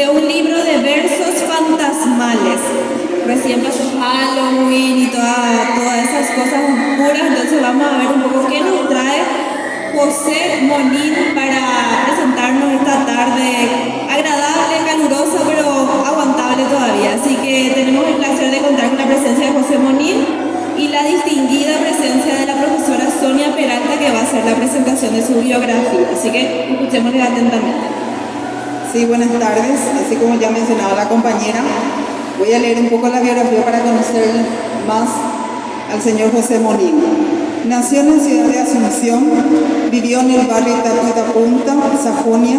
de un libro de versos fantasmales. Recién pasó Halloween y todas esas cosas oscuras, entonces vamos a ver un poco qué nos trae José Monín para presentarnos esta tarde agradable, calurosa, pero aguantable todavía. Así que tenemos el placer de contar con la presencia de José Monín y la distinguida presencia de la profesora Sonia Peralta, que va a hacer la presentación de su biografía. Así que escuchémosle atentamente. Sí, buenas tardes. Así como ya mencionaba la compañera, voy a leer un poco la biografía para conocer más al señor José Monín. Nació en la ciudad de Asunción, vivió en el barrio Itapunta, Sajonia.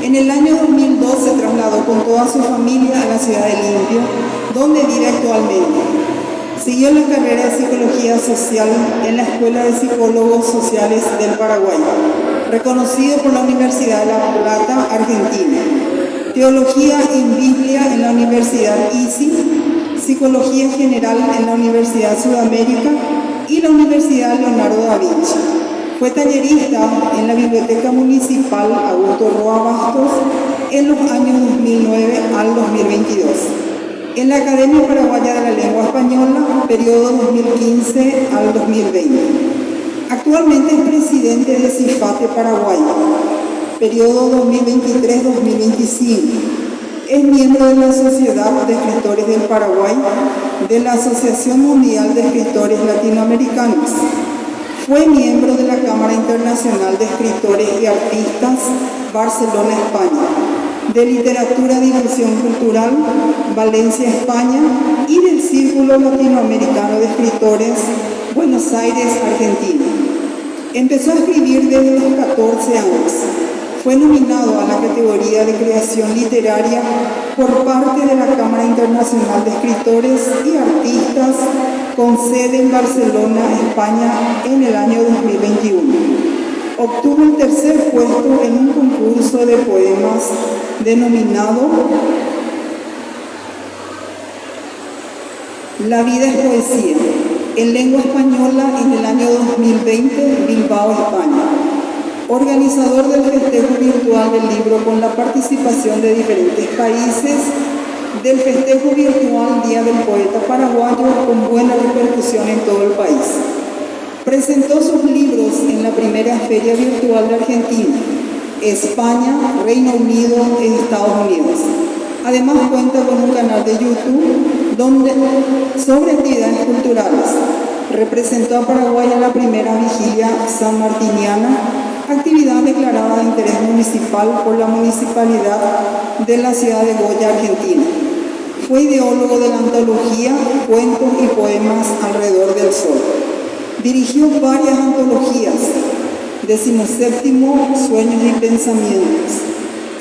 En el año 2002 se trasladó con toda su familia a la ciudad de Limpio, donde vive actualmente. Siguió la carrera de Psicología Social en la Escuela de Psicólogos Sociales del Paraguay, reconocido por la Universidad de La Plata, Argentina. Teología en Biblia en la Universidad ISI, Psicología General en la Universidad Sudamérica y la Universidad Leonardo da Vinci. Fue tallerista en la Biblioteca Municipal Augusto Roa Bastos en los años 2009 al 2022. En la Academia Paraguaya de la Lengua Española, periodo 2015 al 2020. Actualmente es presidente de CIFATE Paraguay, periodo 2023-2025. Es miembro de la Sociedad de Escritores del Paraguay, de la Asociación Mundial de Escritores Latinoamericanos. Fue miembro de la Cámara Internacional de Escritores y Artistas, Barcelona, España, de Literatura y Difusión Cultural, Valencia, España, y del Círculo Latinoamericano de Escritores, Buenos Aires, Argentina. Empezó a escribir desde los 14 años. Fue nominado a la categoría de creación literaria por parte de la Cámara Internacional de Escritores y Artistas con sede en Barcelona, España, en el año 2021. Obtuvo el tercer puesto en un concurso de poemas denominado La vida es poesía, en lengua española, en el año 2020, Bilbao, España. Organizador del festejo virtual del libro con la participación de diferentes países, del festejo virtual Día del Poeta Paraguayo, con buena repercusión en todo el país. Presentó sus libros en la primera feria virtual de Argentina, España, Reino Unido y Estados Unidos. Además cuenta con un canal de YouTube sobre actividades culturales. Representó a Paraguay en la primera vigilia sanmartiniana, actividad declarada de interés municipal por la Municipalidad de la ciudad de Goya, Argentina. Fue ideólogo de la antología Cuentos y Poemas Alrededor del Sol. Dirigió varias antologías: 17º, Sueños y Pensamientos;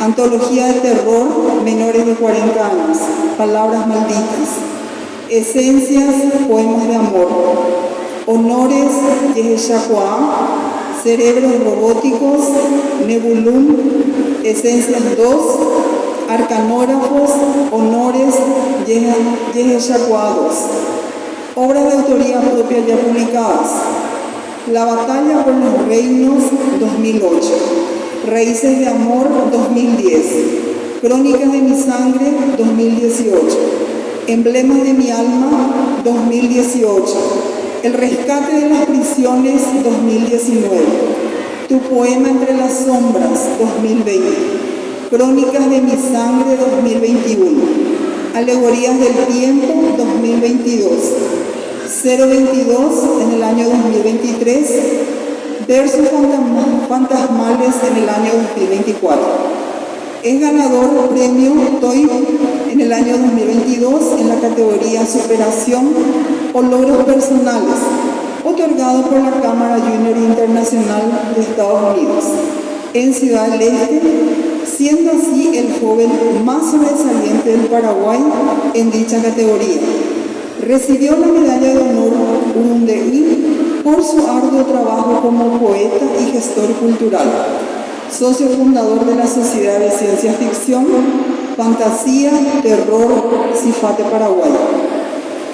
Antología de Terror, Menores de 40 años, Palabras Malditas; Esencias, Poemas de Amor; Honores, Yeheshakuá; Cerebros Robóticos, Nebulum; Esencias 2, Arcanógrafos, Honores, Yeheshakuá 2. Obras de autoría propia ya publicadas: La batalla por los reinos, 2008; Raíces de amor, 2010; Crónicas de mi sangre, 2018; Emblemas de mi alma, 2018; El rescate de las prisiones, 2019; Tu poema entre las sombras, 2020; Crónicas de mi sangre, 2021; Alegorías del tiempo, 2022; 022 en el año 2023; Versos fantasmales en el año 2024. Es ganador del premio TOY en el año 2022 en la categoría Superación o Logros Personales, otorgado por la Cámara Junior Internacional de Estados Unidos en Ciudad del Este, siendo así el joven más sobresaliente del Paraguay en dicha categoría. Recibió la medalla de honor Urundeí por su arduo trabajo como poeta y gestor cultural, socio fundador de la Sociedad de Ciencia Ficción, Fantasía, Terror, CIFATE Paraguay.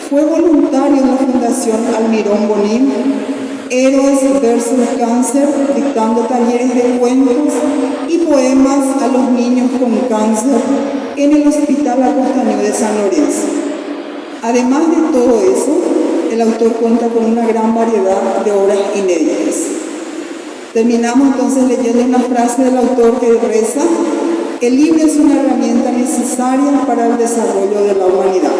Fue voluntario en la Fundación Almirón Bonín, Héroes versus Cáncer, dictando talleres de cuentos y poemas a los niños con cáncer en el Hospital Acostanía de San Lorenzo. Además de todo eso, el autor cuenta con una gran variedad de obras inéditas. Terminamos entonces leyendo una frase del autor que reza: el libro es una herramienta necesaria para el desarrollo de la humanidad.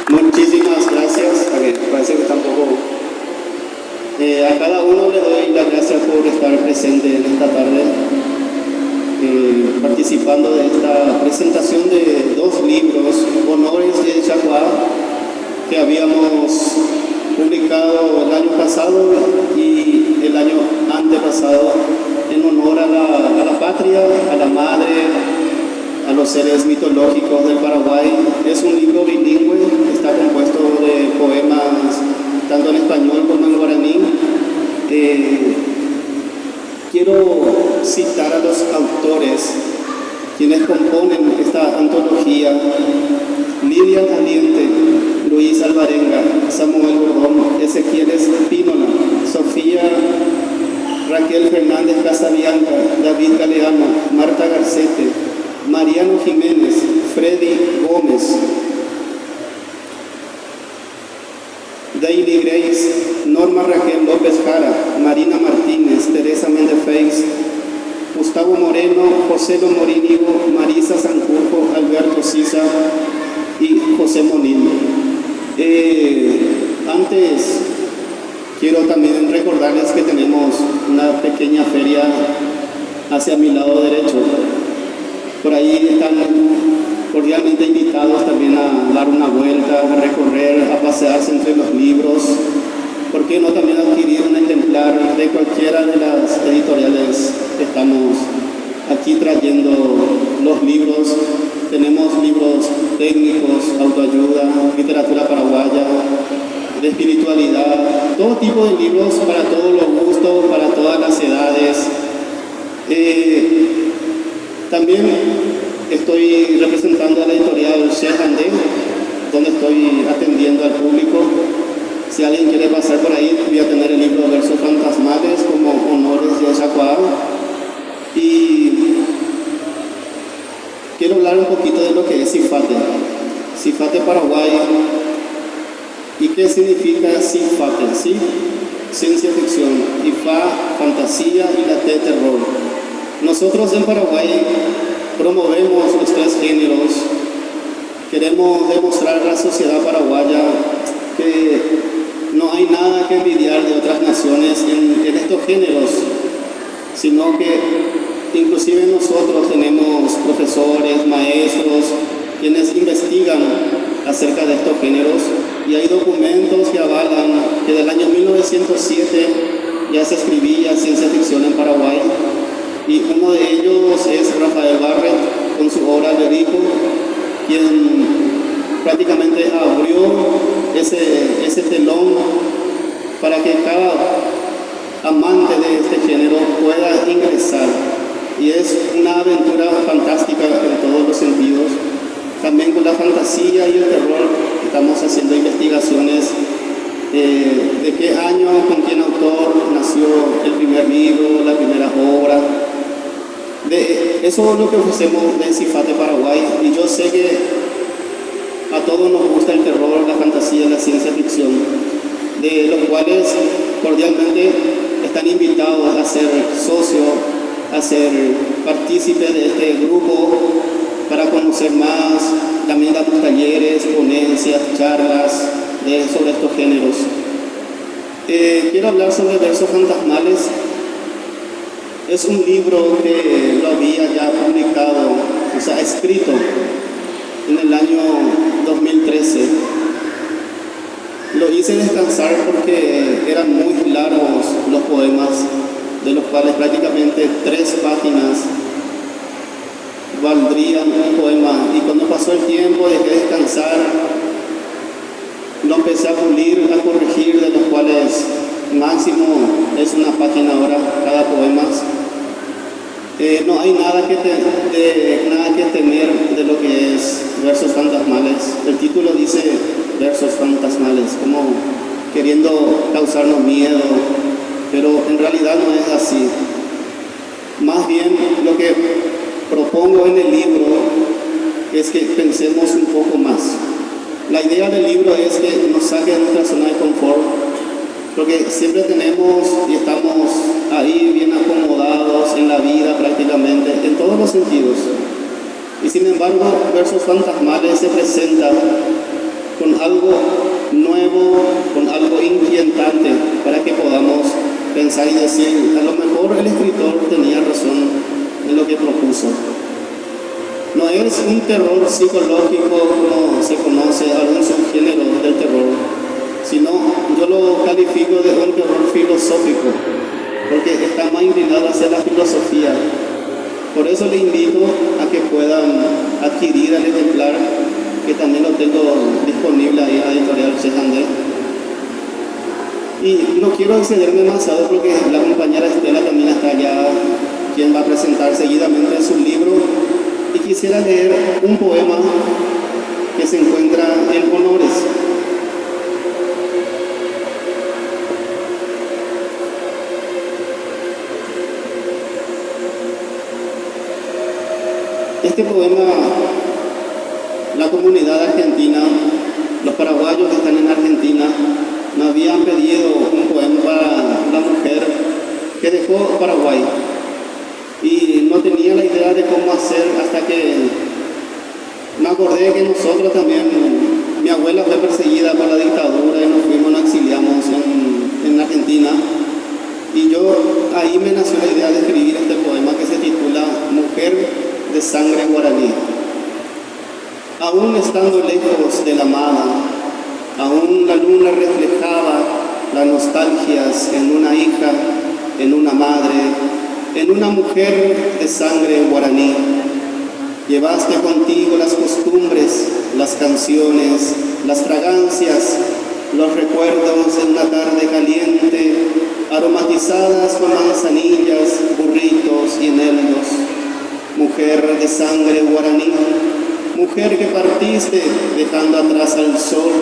Muchísimas gracias. Parece que tampoco. A cada uno le doy las gracias por estar presente en esta tarde, participando de esta presentación de 2 libros, Honores de Yacuá, que habíamos publicado el año pasado y el año antepasado, en honor a la patria, a la madre, a los seres mitológicos del Paraguay. Es un libro bilingüe, está compuesto de poemas tanto en español como en guaraní. Quiero citar a los autores quienes componen esta antología: Lidia Caliente, Luis Alvarenga, Samuel Gordón, Ezequiel Espínola, Sofía Raquel Fernández Casabianca, David Galeano, Marta Garcete, Mariano Jiménez, Freddy Gómez, Daily Grace, Norma Raquel López Jara, Marina Martínez, Teresa Mendefeix, Gustavo Moreno, José Morínigo, Marisa Sanjurjo, Alberto Sisa y José Monín. Antes quiero también recordarles que tenemos una pequeña feria hacia mi lado derecho. Por ahí están cordialmente invitados también a dar una vuelta, a recorrer, a pasearse entre los libros. ¿Por qué no también adquirir un ejemplar de cualquiera de las editoriales que estamos aquí trayendo los libros? Tenemos libros técnicos, autoayuda, literatura paraguaya, de espiritualidad, todo tipo de libros para todos los gustos, para todas las edades. También estoy representando a la editorial Sheikh Andé, donde estoy atendiendo al público. Si alguien quiere pasar por ahí, voy a tener el libro Versos Fantasmales como Honores de Yacuá. Y quiero hablar un poquito de lo que es CIFATE. CIFATE Paraguay. ¿Y qué significa CIFATE? ¿Sí? Ciencia ficción, y fantasía, y la T, terror. Nosotros en Paraguay promovemos los 3 géneros. Queremos demostrar a la sociedad paraguaya que no hay nada que envidiar de otras naciones en estos géneros, sino que inclusive nosotros tenemos profesores, maestros, quienes investigan acerca de estos géneros, y hay documentos que avalan que del año 1907 ya se escribía ciencia ficción en Paraguay, y uno de ellos es Rafael Barret con su obra Alberico, quien prácticamente abrió ese telón para que cada amante de este género pueda ingresar, y es una aventura fantástica en todos los sentidos. También con la fantasía y el terror estamos haciendo investigaciones de qué año, con qué autor nació el primer libro, la primera obra. Eso es lo que ofrecemos en CIFATE Paraguay, y yo sé que a todos nos gusta el terror, la fantasía, la ciencia ficción, de los cuales cordialmente están invitados a ser socios, a ser partícipes de este grupo para conocer más. También damos talleres, ponencias, charlas sobre estos géneros. Quiero hablar sobre Versos Fantasmales. Es un libro que lo había ya publicado, o sea, escrito en el año 2013. Lo hice descansar porque eran muy largos los poemas, de los cuales prácticamente 3 páginas valdrían un poema, y cuando pasó el tiempo dejé descansar, lo empecé a pulir, a corregir, de los cuales máximo es una página ahora cada poema. No hay nada nada que temer de lo que es versos fantasmales. El título dice versos fantasmales, como queriendo causarnos miedo, pero en realidad no es así. Más bien lo que propongo en el libro es que pensemos un poco más. La idea del libro es que nos saque de nuestra zona de confort, porque siempre tenemos y estamos ahí bien acomodados en la vida prácticamente, en todos los sentidos. Y sin embargo, versos fantasmales se presentan con algo nuevo, con algo inquietante, para que podamos pensar y decir, a lo mejor el escritor tenía razón en lo que propuso. No es un terror psicológico como se conoce, algún subgénero del terror, sino yo lo califico de un terror filosófico, porque está más inclinado hacia la filosofía. Por eso le invito a que puedan adquirir el ejemplar, que también lo tengo disponible ahí en la editorial Chejandé. Y no quiero excederme demasiado porque la compañera Estela también está allá, quien va a presentar seguidamente su libro, y quisiera leer un poema que se encuentra en Honores. Este poema, la comunidad argentina, los paraguayos que están en Argentina, me habían pedido un poema para una mujer que dejó Paraguay y no tenía la idea de cómo hacer hasta que me acordé que nosotros también, mi abuela fue perseguida por la dictadura y nos exiliamos en Argentina, y yo ahí me nació la idea de escribir este poema que se titula Mujer de sangre guaraní. Aún estando lejos de la amada, aún la luna reflejaba las nostalgias en una hija, en una madre, en una mujer de sangre guaraní. Llevaste contigo las costumbres, las canciones, las fragancias, los recuerdos de una tarde caliente, aromatizadas con manzanillas, burritos y eneldos. Mujer de sangre guaraní, mujer que partiste dejando atrás al sol,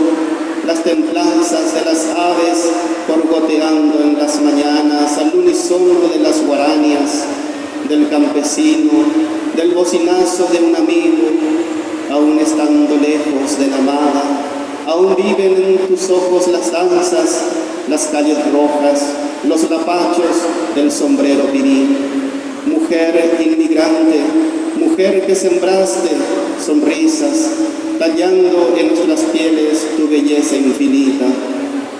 las templanzas de las aves borgoteando en las mañanas al unísono de las guaranias, del campesino, del bocinazo de un amigo. Aún estando lejos de la amada, aún viven en tus ojos las danzas, las calles rojas, los lapachos del sombrero pirín. Mujer inmigrante, mujer que sembraste sonrisas, tallando en nuestras pieles tu belleza infinita.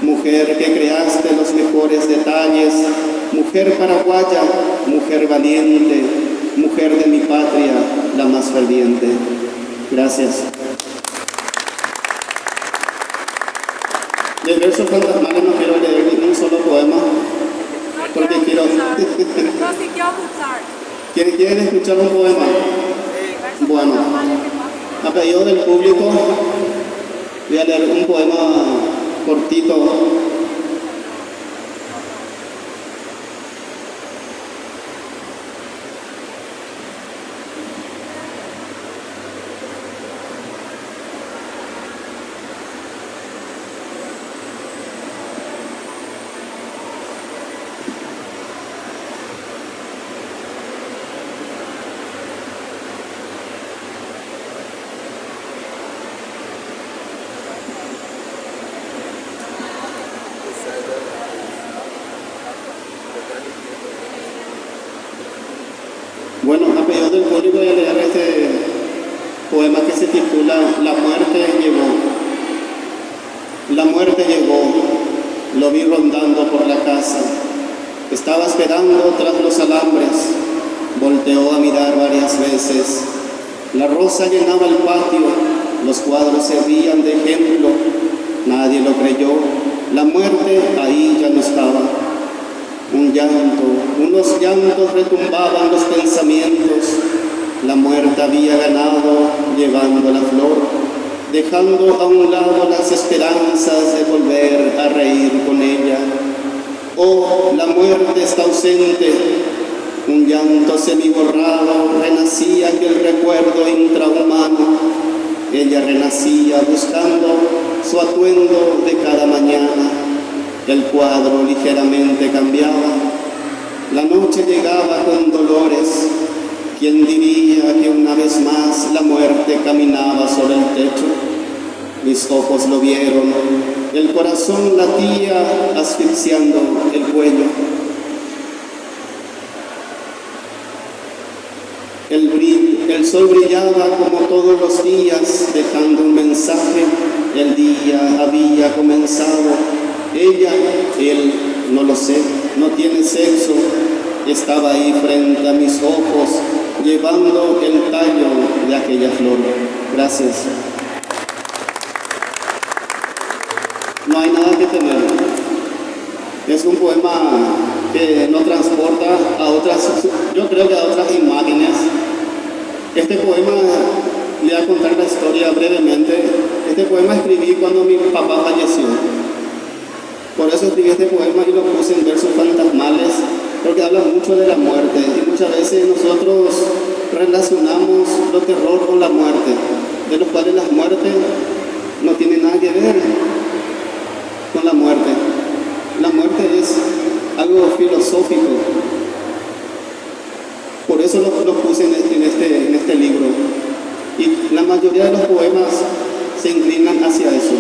Mujer que creaste los mejores detalles, mujer paraguaya, mujer valiente, mujer de mi patria, la más ferviente. Gracias. De versos fantasmales no quiero leer ningún solo poema, porque quiero... ¿Quieren escuchar un poema? Bueno, a pedido del público voy a leer un poema cortito. Bueno, a pedido del público voy a leer este poema que se titula La muerte llegó. La muerte llegó, lo vi rondando por la casa. Estaba esperando tras los alambres, volteó a mirar varias veces. La rosa llenaba el patio, los cuadros servían de ejemplo. Nadie lo creyó, la muerte ahí ya no estaba. Un llanto, unos llantos retumbaban los pensamientos. La muerte había ganado llevando la flor, dejando a un lado las esperanzas de volver a reír con ella. Oh, la muerte está ausente, un un llanto semiborrado, renacía aquel recuerdo intrahumano. Ella renacía buscando su atuendo de cada mañana. El cuadro ligeramente cambiaba. La noche llegaba con dolores. ¿Quién diría que una vez más la muerte caminaba sobre el techo? Mis ojos lo vieron. El corazón latía asfixiando el cuello. El sol brillaba como todos los días, dejando un mensaje. El día había comenzado. Ella, él, no lo sé, no tiene sexo. Estaba ahí frente a mis ojos, llevando el tallo de aquella flor. Gracias. No hay nada que temer. Es un poema que nos transporta a otras, yo creo que a otras imágenes. Este poema, le voy a contar la historia brevemente. Este poema escribí cuando mi papá falleció. Por eso escribí este poema y lo puse en versos fantasmales, porque habla mucho de la muerte. Y muchas veces nosotros relacionamos lo terror con la muerte, de los cuales la muerte no tiene nada que ver con la muerte. La muerte es algo filosófico. Por eso lo puse en este libro. Y la mayoría de los poemas se inclinan hacia eso.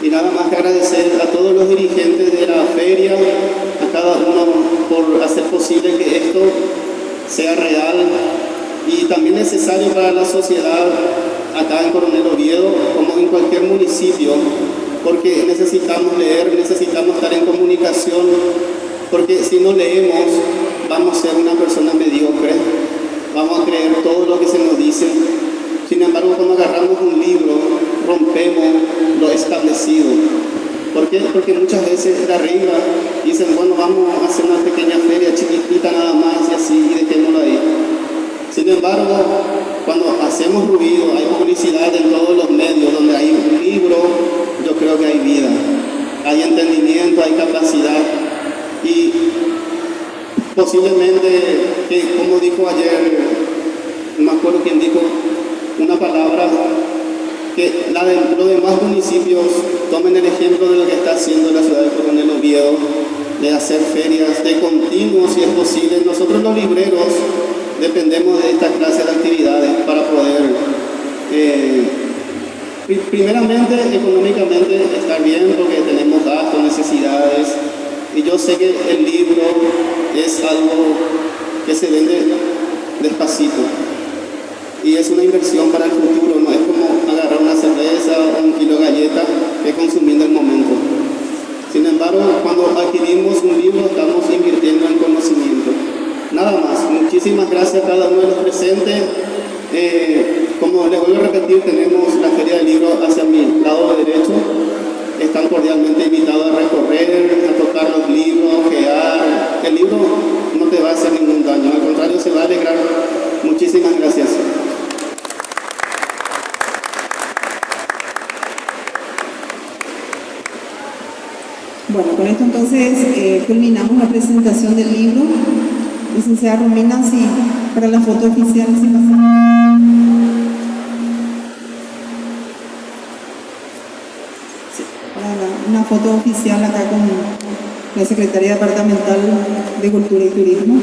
Y nada más que agradecer a todos los dirigentes de la feria, a cada uno por hacer posible que esto sea real y también necesario para la sociedad acá en Coronel Oviedo, como en cualquier municipio, porque necesitamos leer, necesitamos estar en comunicación, porque si no leemos vamos a ser una persona mediocre, vamos a creer todo lo que se nos dice. Sin embargo, cuando agarramos un libro, rompemos lo establecido. ¿Por qué? Porque muchas veces de arriba dicen, bueno, vamos a hacer una pequeña feria chiquitita nada más y así, y dejémoslo ahí. Sin embargo, cuando hacemos ruido, hay publicidad en todos los medios, donde hay un libro, yo creo que hay vida, hay entendimiento, hay capacidad. Y posiblemente, que como dijo ayer, no me acuerdo quién dijo una palabra, que los demás municipios tomen el ejemplo de lo que está haciendo la ciudad de Coronel Oviedo, de hacer ferias de continuo si es posible. Nosotros los libreros dependemos de esta clase de actividades para poder, primeramente, económicamente estar bien, porque tenemos gastos, necesidades, y yo sé que el libro es algo que se vende despacito. Y es una inversión para el futuro, no es como agarrar una cerveza o un kilo de galleta que consumiendo el momento. Sin embargo, cuando adquirimos un libro estamos invirtiendo en conocimiento. Nada más. Muchísimas gracias a cada uno de los presentes. Como les vuelvo a repetir, tenemos la Feria del Libro hacia mi lado derecho. Están cordialmente invitados a recorrer, a tocar los libros, a ojear. El libro no te va a hacer ningún daño, al contrario, se va a alegrar. Muchísimas gracias. Bueno, con esto entonces culminamos la presentación del libro. Licenciada Romina, sí, para la foto oficial, sí, para una foto oficial acá con la Secretaría Departamental de Cultura y Turismo.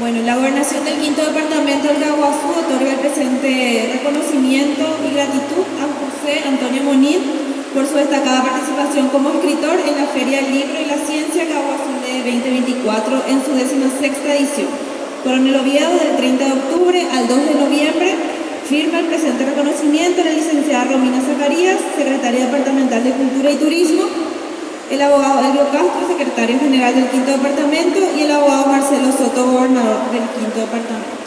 Bueno, la Gobernación del Quinto Departamento del Caguazú otorga el presente reconocimiento y gratitud a José Antonio Monín por su destacada participación como escritor en la Feria del Libro y la Ciencia Caguazú de 2024 en su 16ª edición. Coronel Oviedo, del 30 de octubre al 2 de noviembre, firma el presente reconocimiento la licenciada Romina Zacarías, Secretaria Departamental de Cultura y Turismo, el abogado Elvio Castro, secretario general del Quinto Departamento, y el abogado Marcelo Soto, gobernador del Quinto Departamento.